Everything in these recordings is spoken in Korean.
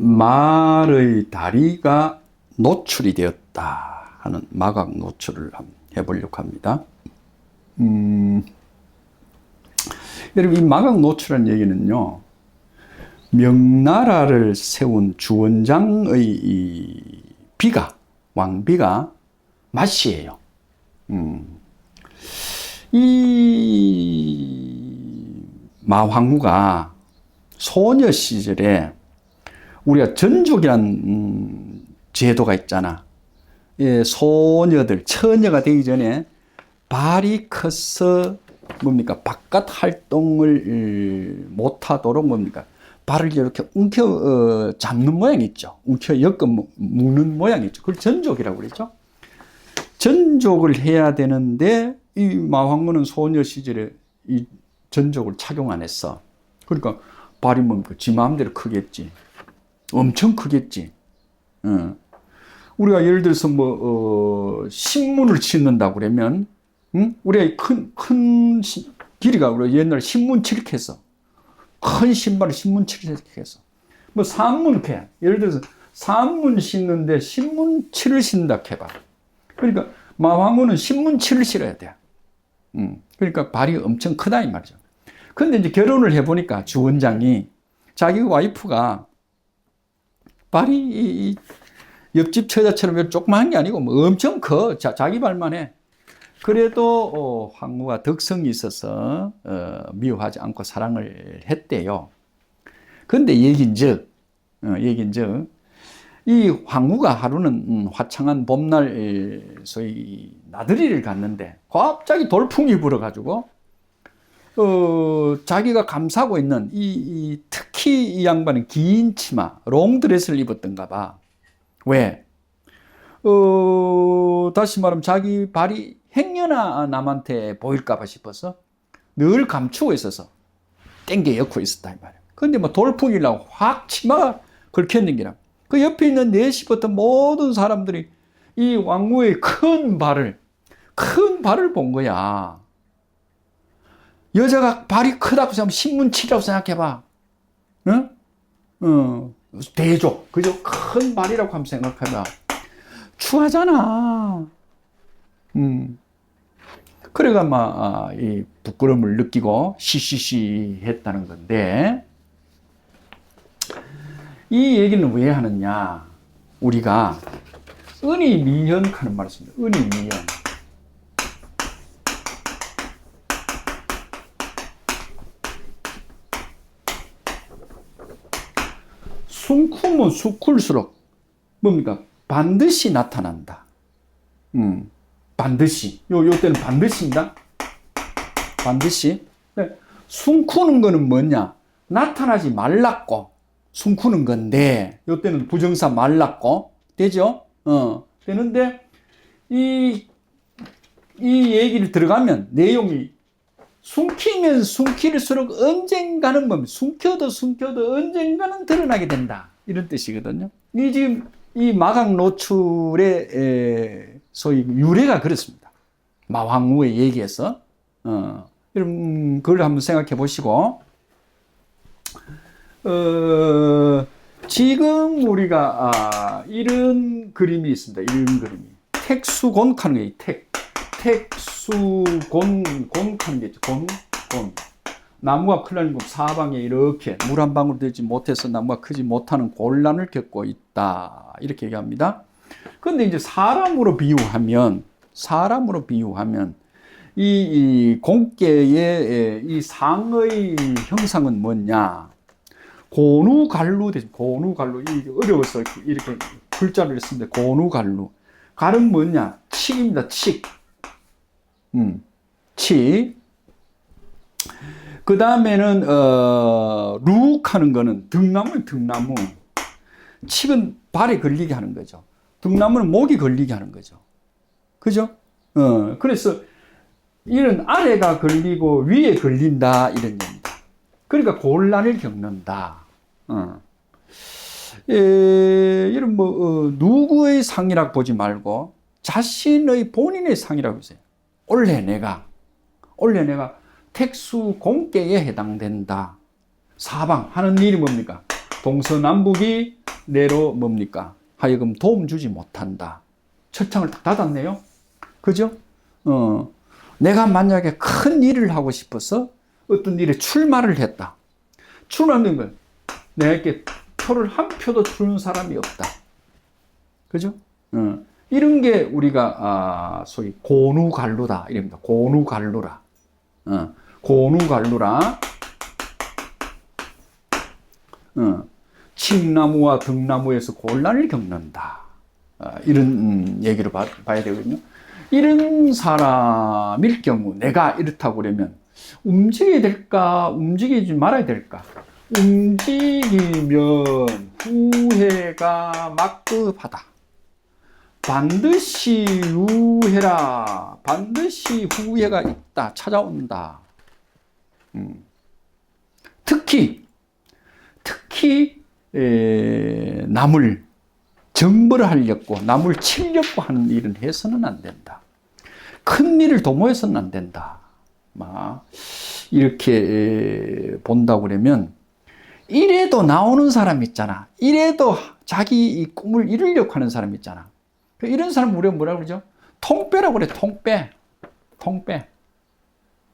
말의 다리가 노출이 되었다 하는 마각 노출을 한번 해보려고 합니다. 여러분, 이 마각 노출이라는 얘기는요, 명나라를 세운 주원장의 이 비가, 왕비가 마씨예요. 이 마황후가 소녀 시절에 우리가 전족이란 제도가 있잖아. 예, 소녀들, 처녀가 되기 전에 발이 커서 뭡니까? 바깥 활동을 못하도록 뭡니까? 발을 이렇게 움켜 잡는 모양이 있죠. 움켜 엮어 묶는 모양이 있죠. 그걸 전족이라고 그러죠. 전족을 해야 되는데 이 마황무는 소녀 시절에 이 전족을 착용 안 했어. 그러니까 발이 뭡니까? 지 마음대로 크겠지. 엄청 크겠지. 우리가 예를 들어서 신문을 싣는다고 그러면, 우리가 큰 길이가, 우리가 옛날에 신문치르기 했어. 큰 신발을 신문치르기 했어. 산문캐. 예를 들어서 산문 싣는데 신문치를 신다 해봐. 그러니까 마황우는 신문치를 실어야 돼. 그러니까 발이 엄청 크다 이 말이죠. 근데 이제 결혼을 해보니까 주원장이 자기 와이프가 발이 옆집 처자처럼 조그마한 게 아니고 엄청 커. 자기 발만 해. 그래도 황후가 덕성이 있어서 미워하지 않고 사랑을 했대요. 근데 얘긴즉 이 황후가 하루는 화창한 봄날 소위 나들이를 갔는데 갑자기 돌풍이 불어가지고 자기가 감싸고 있는 특히 이 양반은 긴 치마, 롱드레스를 입었던가 봐. 왜? 다시 말하면 자기 발이 행여나 남한테 보일까봐 싶어서 늘 감추고 있어서 땡겨 엮고 있었다 이 말이야. 근데 돌풍이 나고 확 치마가 걸켰는 게라. 그 옆에 있는 4시부터 모든 사람들이 이 왕후의 큰 발을 본 거야. 여자가 발이 크다고 생각하면 신문치라고 생각해봐. 응? 대조. 그죠? 큰 발이라고 하면 생각해봐. 추하잖아. 그래가 이 부끄러움을 느끼고 시시시 했다는 건데, 이 얘기는 왜 하느냐? 우리가 은이미연 하는 말을 씁니다. 은이미연. 숭쿠면 수쿨수록 뭡니까? 반드시 나타난다. 반드시. 요 때는 반드시입니다. 반드시. 네. 숭쿠는 거는 뭐냐? 나타나지 말랐고, 숭쿠는 건데, 요 때는 부정사 말랐고, 되죠? 되는데, 이 얘기를 들어가면 내용이 숨기면 숨길수록 언젠가는 숨겨도 언젠가는 드러나게 된다. 이런 뜻이거든요. 지금 이 마각 노출의 소위 유래가 그렇습니다. 마황우의 얘기에서. 여러분, 그걸 한번 생각해 보시고, 지금 우리가, 이런 그림이 있습니다. 이런 그림이. 택수곤하는 게, 택수곤하는 게 있죠. 곤. 나무가 크려는 것 사방에 이렇게 물 한 방울 되지 못해서 나무가 크지 못하는 곤란을 겪고 있다. 이렇게 얘기합니다. 그런데 이제 사람으로 비유하면 이 공ቄ의 이 상의 형상은 뭐냐? 고누갈루 되죠. 고누갈루. 어려워서 이렇게 글자를 했습니다. 고누갈루. 갈은 뭐냐? 칡입니다. 칡. 칡. 그 다음에는, 룩 하는 거는 등나무는 등나무. 칡은 발에 걸리게 하는 거죠. 등나무는 목이 걸리게 하는 거죠. 그죠? 그래서 이런 아래가 걸리고 위에 걸린다. 이런 얘기입니다. 그러니까 곤란을 겪는다. 이런 누구의 상이라고 보지 말고 자신의 본인의 상이라고 보세요. 원래 내가 택수 공ቄ에 해당된다. 사방 하는 일이 뭡니까? 동서남북이 내로 뭡니까? 하여금 도움 주지 못한다. 철창을 딱 닫았네요. 그죠? 내가 만약에 큰 일을 하고 싶어서 어떤 일에 출마를 했다. 출마하는 건 내게 표를 한 표도 주는 사람이 없다. 그죠? 이런 게 우리가 소위 고누갈루다 이랍니다. 고누갈루라. 고누갈루라. 칡나무와 등나무에서 곤란을 겪는다. 이런 얘기를 봐야 되거든요. 이런 사람일 경우 내가 이렇다고 그러면 움직여야 될까? 움직이지 말아야 될까? 움직이면 후회가 막급하다. 반드시 유해라. 반드시 후회가 있다. 찾아온다. 특히 남을 정벌하려고 남을 치려고 하는 일은 해서는 안 된다. 큰 일을 도모해서는 안 된다. 이렇게 본다고 그러면 이래도 나오는 사람 있잖아. 이래도 자기 꿈을 이루려고 하는 사람 있잖아. 이런 사람 우리가 뭐라 그러죠? 통빼라고 그래. 통빼.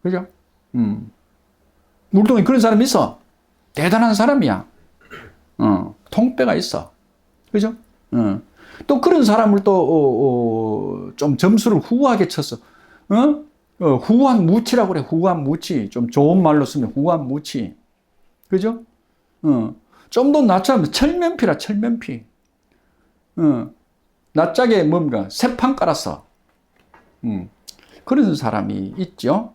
그죠? 물동에 그런 사람이 있어. 대단한 사람이야. 통빼가 있어. 그죠? 또 그런 사람을 또 좀 점수를 후하게 쳤어. 후한 무치라고 그래. 후한 무치. 좀 좋은 말로 쓰면 후한 무치. 그죠? 좀 더 낮추면 철면피라. 철면피. 낯짝에 뭡니까? 새판 깔았어. 그런 사람이 있죠.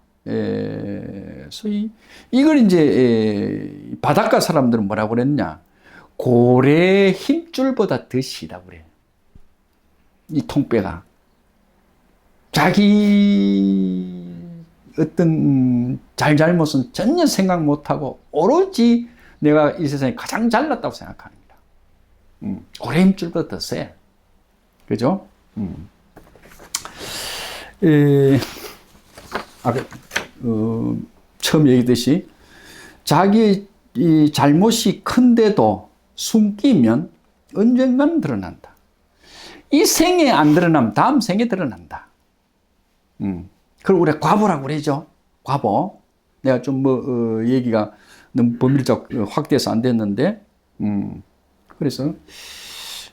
소위 이걸 이제 바닷가 사람들은 뭐라고 그랬냐? 고래 힘줄보다 더 시다고 그래. 이 통빼가 자기 어떤 잘못은 전혀 생각 못하고 오로지 내가 이 세상에 가장 잘났다고 생각합니다. 고래 힘줄보다 더 세. 그죠? 처음 얘기했듯이 자기 이 잘못이 큰데도 숨기면 언젠가는 드러난다. 이 생에 안 드러나면 다음 생에 드러난다. 그걸 우리가 과보라고 그러죠. 과보. 내가 좀 얘기가 너무 범위적 확대해서 안 됐는데, 그래서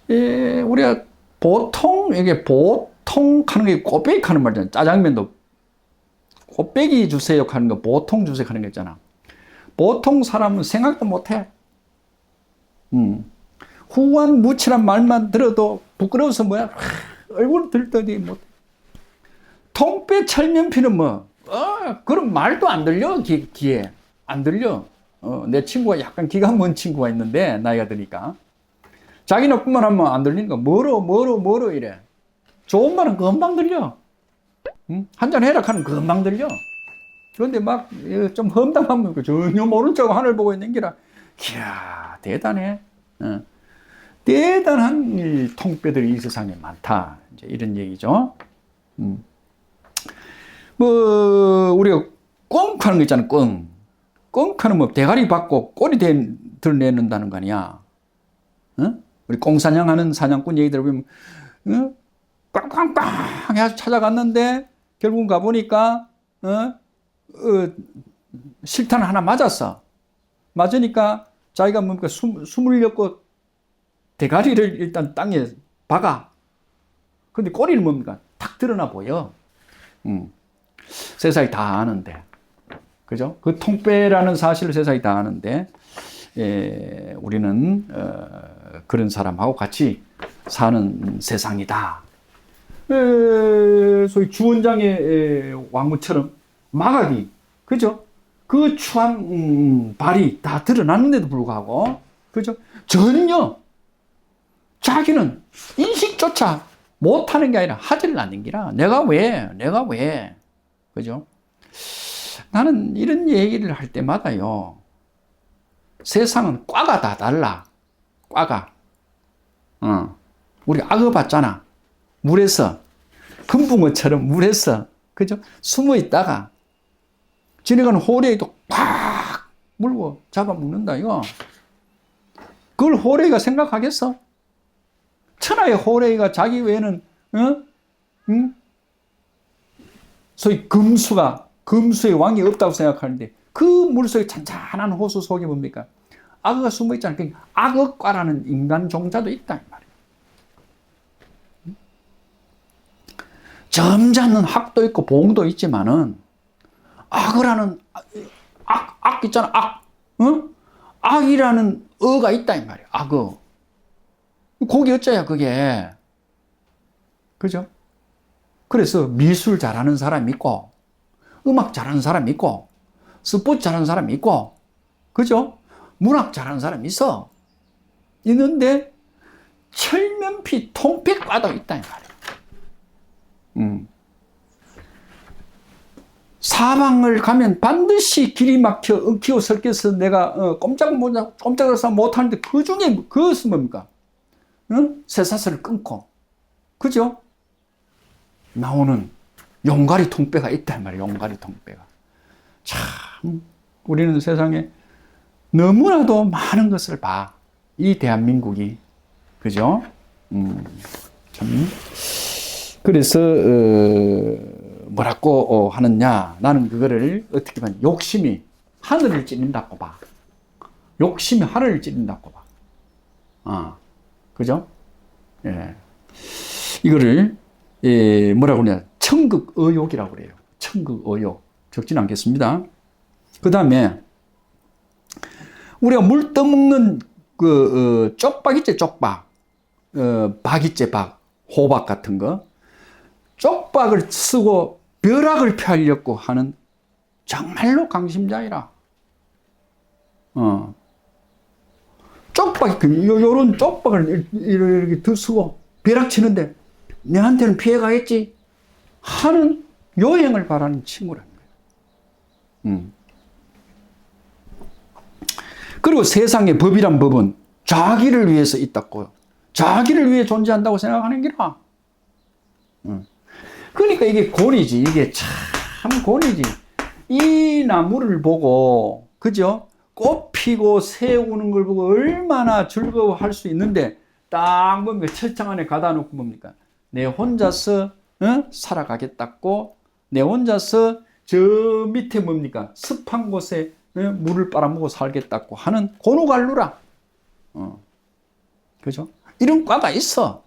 우리가 보통 하는 게 곱빼기 하는 말이잖아. 짜장면도 곱빼기 주세요 하는 거 보통 주세요 하는 거 있잖아. 보통 사람은 생각도 못해. 후한 무치란 말만 들어도 부끄러워서 뭐야? 얼굴 들떠지 못해. 통빼 철면피는 그런 말도 안 들려, 귀에. 안 들려. 내 친구가 약간 귀가 먼 친구가 있는데, 나이가 드니까. 자기 나쁜말 하면 안 들리니까, 뭐로 이래. 좋은 말은 금방 들려. 한잔 해라 하면 금방 들려. 그런데 막 좀 험담하면 전혀 모른 척 하늘 보고 있는 기라. 이야, 대단해. 대단한 통빼들이 이 세상에 많다. 이제 이런 얘기죠. 우리가 꽁하는 거 있잖아, 꽁. 꽁하는 대가리 받고 꼬리 드러내는다는 거 아니야. 우리 꽁사냥하는 사냥꾼 얘기 들어보면, 꽝꽝꽝 해서 찾아갔는데, 결국은 가보니까, 실탄 하나 맞았어. 맞으니까 자기가 뭡니까 숨을 엮고 대가리를 일단 땅에 박아. 근데 꼬리는 뭡니까 탁 드러나 보여. 세상이 다 아는데. 그죠? 그 통빼라는 사실을 세상이 다 아는데, 우리는 그런 사람하고 같이 사는 세상이다. 소위 주원장의 왕후처럼 마각이, 그죠? 그 추한 발이 다 드러났는데도 불구하고, 그죠? 전혀 자기는 인식조차 못하는 게 아니라 하지를 않는 기라. 내가 왜? 그죠? 나는 이런 얘기를 할 때마다요, 세상은 과가 다 달라. 과가. 우리 악어 봤잖아. 물에서, 금붕어처럼 물에서, 그죠? 숨어 있다가, 지나가는 호래에도 팍 물고 잡아먹는다, 이거. 그걸 호레이가 생각하겠어? 천하의 호레이가 자기 외에는 응? 소위 금수의 왕이 없다고 생각하는데 그 물속에 잔잔한 호수 속에 뭡니까? 악어가 숨어 있잖아요. 그러니까 악어과라는 인간 종자도 있다 이 말이에요. 점잖은 학도 있고 봉도 있지만은 악어라는 악 있잖아. 악이라는 어가 있다 이 말이에요. 악어. 고기 어쩌야 그게. 그죠? 그래서 미술 잘하는 사람이 있고 음악 잘하는 사람이 있고 스포츠 잘하는 사람이 있고 그죠? 문학 잘하는 사람이 있어. 있는데 철면피 통백과도 있다 이 말이에요. 사방을 가면 반드시 길이 막혀 엉키고 설켜서 내가 꼼짝을 못하는데 그 중에 그것은 뭡니까? 쇠사슬을 끊고 그죠? 나오는 용가리 통배가 있단 말이에요. 용가리 통배가. 참 우리는 세상에 너무나도 많은 것을 봐. 이 대한민국이. 그죠? 참. 그래서 뭐라고 하느냐. 나는 그거를 어떻게 보면 욕심이 하늘을 찌른다고 봐. 욕심이 하늘을 찌른다고 봐. 그죠? 예. 이거를 뭐라고 그러냐. 천극의욕이라고 그래요. 천극의욕. 적진 않겠습니다. 그 다음에 우리가 물 떠먹는 그 쪽박 있지, 쪽박. 박 있지, 박. 호박 같은 거. 쪽박을 쓰고 벼락을 펴려고 하는 정말로 강심자이라. 쪽박, 요런 쪽박을 이렇게 더 쓰고 벼락 치는데 내한테는 피해가 가겠지 하는 요행을 바라는 친구라는 거예요. 그리고 세상의 법이란 법은 자기를 위해서 있다고요. 자기를 위해 존재한다고 생각하는 기라. 그러니까 이게 권이지. 이게 참 권이지. 이 나무를 보고, 그죠? 꽃 피고 새 우는 걸 보고 얼마나 즐거워할 수 있는데, 딱 뭡니까? 철창 안에 가다 놓고 뭡니까? 내 혼자서 살아가겠다고, 내 혼자서 저 밑에 뭡니까? 습한 곳에 물을 빨아먹고 살겠다고 하는 고누갈루라. 그죠? 이런 과가 있어.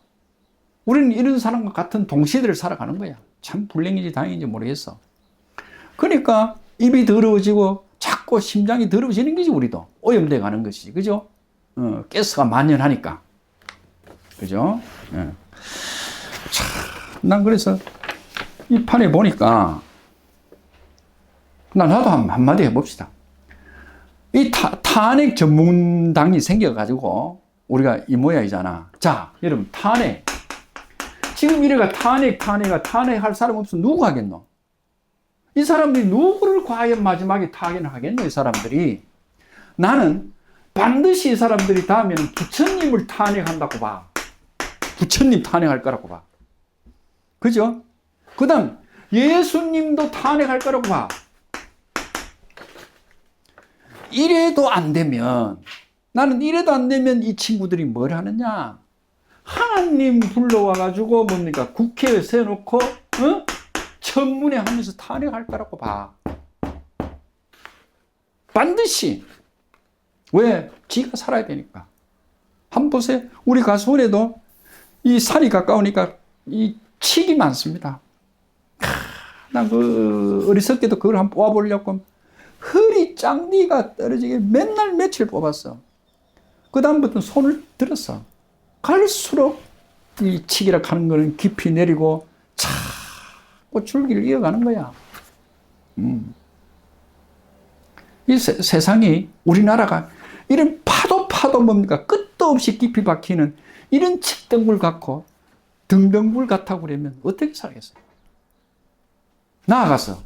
우리는 이런 사람과 같은 동시대를 살아가는 거야. 참 불행인지 다행인지 모르겠어. 그러니까 입이 더러워지고 자꾸 심장이 더러워지는 거지, 우리도. 오염돼 가는 것이지. 그죠? 가스가 만연하니까. 그죠? 예. 참, 난 그래서 이 판에 보니까 나도 한마디 해봅시다. 이 탄핵 전문당이 생겨가지고 우리가 이 모양이잖아. 자, 여러분, 탄핵. 지금 이래가 탄핵할 사람 없으면 누구 하겠노? 이 사람들이 누구를 과연 마지막에 타겟을 하겠노? 이 사람들이. 나는 반드시 이 사람들이 다음에는 부처님을 탄핵한다고 봐. 부처님 탄핵할 거라고 봐. 그죠? 그 다음 예수님도 탄핵할 거라고 봐. 이래도 안 되면, 나는 이래도 안 되면 이 친구들이 뭘 하느냐? 하나님 불러와가지고 뭡니까? 국회에 세워놓고 청문회 하면서 탄핵할 거라고 봐. 반드시. 왜? 지가 살아야 되니까. 한번 보세요. 우리 가수원에도 이 산이 가까우니까 이 칡이 많습니다. 난 그 어리석게도 그걸 한번 뽑아보려고 허리 짱디가 떨어지게 맨날 며칠 뽑았어. 그 다음부터는 손을 들었어. 갈수록 이 칡이라 하는 거는 깊이 내리고 자꾸 줄기를 이어가는 거야. 이 세상이, 우리나라가 이런 파도 뭡니까? 끝도 없이 깊이 박히는 이런 칡덩굴 같고 등덩굴 같다고 그러면 어떻게 살겠어요? 나아가서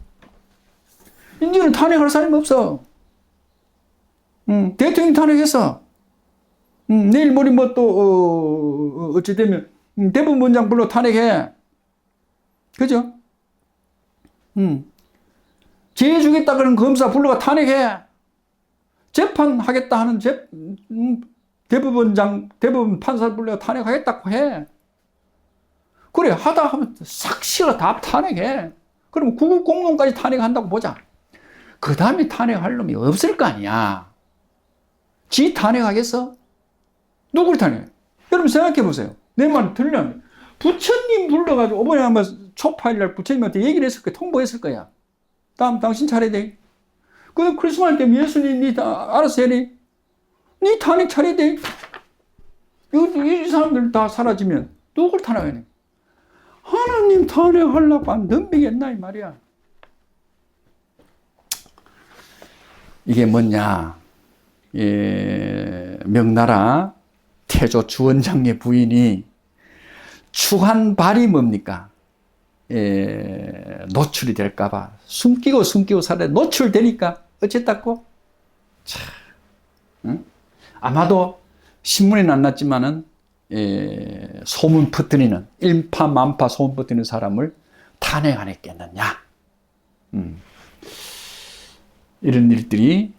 이제는 탄핵할 사람이 없어. 대통령 탄핵했어. 내일 모레 뭐 또 어찌 되면 대법원장 불러 탄핵해. 그죠? 죄 주겠다 그런 검사 불러가 탄핵해. 재판하겠다 하는 대법원 판사를 불러 탄핵하겠다고 해. 그래, 하다 하면 싹 실어 다 탄핵해. 그럼 구급 공무원까지 탄핵한다고 보자. 그 다음에 탄핵할 놈이 없을 거 아니야. 지 탄핵하겠어? 누구를 탄핵해? 여러분 생각해 보세요. 내 말 들려. 부처님 불러가지고, 이번에 아마 초파일날 부처님한테 얘기를 했을 거야. 통보했을 거야. 다음 당신 차례 돼. 그 크리스마스 때 예수님 니 알아서 해니? 니 탄핵 차례 돼. 이 사람들 다 사라지면 누굴 탄핵하니? 하나님 탄핵하려고 안 덤비겠나 이 말이야. 이게 뭐냐? 명나라 태조 주원장의 부인이 추한발이 뭡니까? 노출이 될까봐 숨기고 살아. 노출되니까 어쨌다고? 참, 응? 아마도 신문에는 안 났지만은 소문 퍼뜨리는 일파만파 소문 퍼뜨리는 사람을 탄핵 안 했겠느냐? 이런 일들이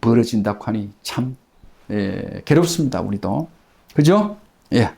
벌어진다고 하니 참 괴롭습니다. 우리도 그죠? 예.